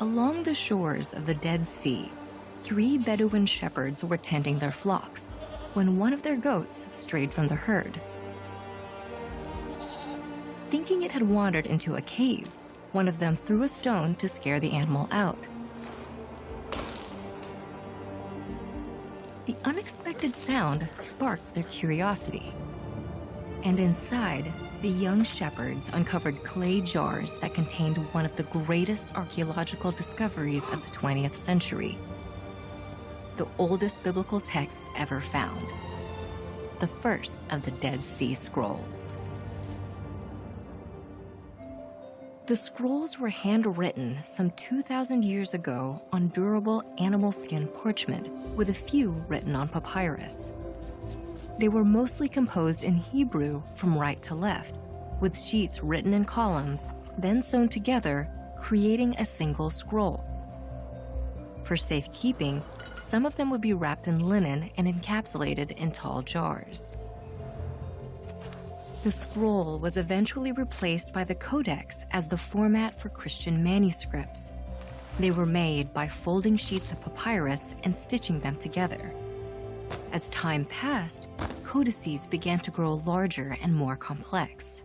Along the shores of the Dead Sea, 3 Bedouin shepherds were tending their flocks when one of their goats strayed from the herd. Thinking it had wandered into a cave, one of them threw a stone to scare the animal out. The unexpected sound sparked their curiosity. And inside, the young shepherds uncovered clay jars that contained one of the greatest archaeological discoveries of the 20th century. The oldest biblical texts ever found. The first of the Dead Sea Scrolls. The scrolls were handwritten some 2,000 years ago on durable animal skin parchment, with a few written on papyrus. They were mostly composed in Hebrew from right to left, with sheets written in columns, then sewn together, creating a single scroll. For safekeeping, some of them would be wrapped in linen and encapsulated in tall jars. The scroll was eventually replaced by the Codex as the format for Christian manuscripts. They were made by folding sheets of papyrus and stitching them together. As time passed, codices began to grow larger and more complex.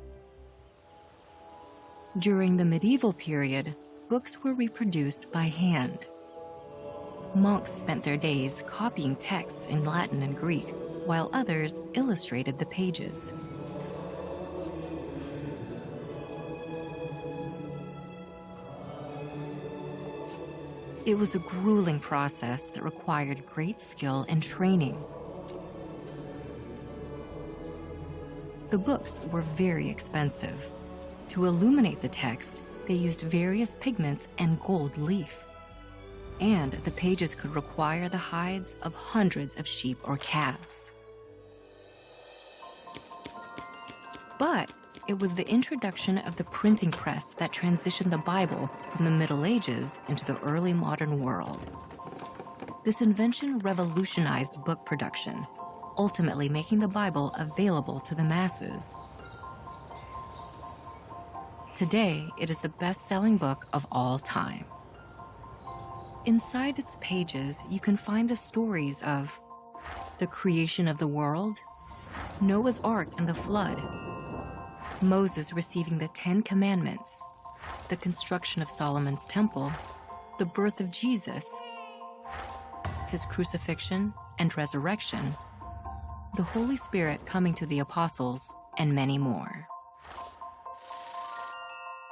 During the medieval period, books were reproduced by hand. Monks spent their days copying texts in Latin and Greek, while others illustrated the pages. It was a grueling process that required great skill and training. The books were very expensive. To illuminate the text, they used various pigments and gold leaf. And the pages could require the hides of hundreds of sheep or calves. But it was the introduction of the printing press that transitioned the Bible from the Middle Ages into the early modern world. This invention revolutionized book production, ultimately making the Bible available to the masses. Today, it is the best-selling book of all time. Inside its pages, you can find the stories of the creation of the world, Noah's Ark and the flood, Moses receiving the 10 Commandments, the construction of Solomon's temple, the birth of Jesus, his crucifixion and resurrection, the Holy Spirit coming to the apostles, and many more.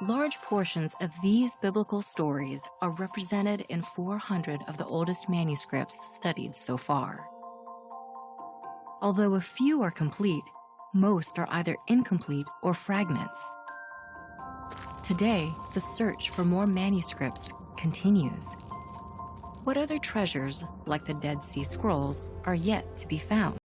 Large portions of these biblical stories are represented in 400 of the oldest manuscripts studied so far. Although a few are complete, most are either incomplete or fragments. Today, the search for more manuscripts continues. What other treasures, like the Dead Sea Scrolls, are yet to be found?